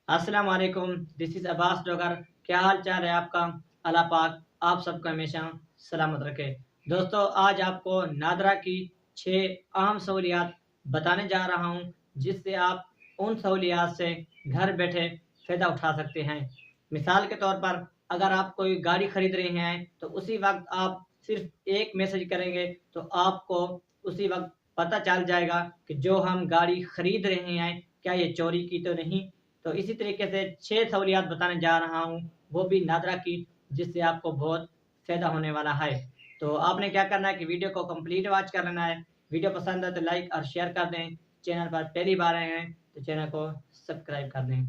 अस्सलाम वालेकुम। This is Abbas डॉगर। क्या हाल चाल है आपका? अल्लाह पाक आप सबको हमेशा सलामत रखे। दोस्तों, आज आपको नादरा की 6 अहम सहूलियात बताने जा रहा हूँ, जिससे आप उन सहूलियात से घर बैठे फ़ायदा उठा सकते हैं। मिसाल के तौर पर अगर आप कोई गाड़ी खरीद रहे हैं, तो उसी वक़्त आप सिर्फ़ एक मैसेज करेंगे, तो आपको उसी वक़्त पता चल जाएगा कि जो हम गाड़ी खरीद रहे हैं, क्या ये चोरी की तो नहीं। तो इसी तरीके से 6 सहूलियात बताने जा रहा हूँ, वो भी नादरा की, जिससे आपको बहुत फ़ायदा होने वाला है। तो आपने क्या करना है कि वीडियो को कंप्लीट वॉच कर लेना है। वीडियो पसंद है तो लाइक और शेयर कर दें। चैनल पर पहली बार आए हैं तो चैनल को सब्सक्राइब कर दें।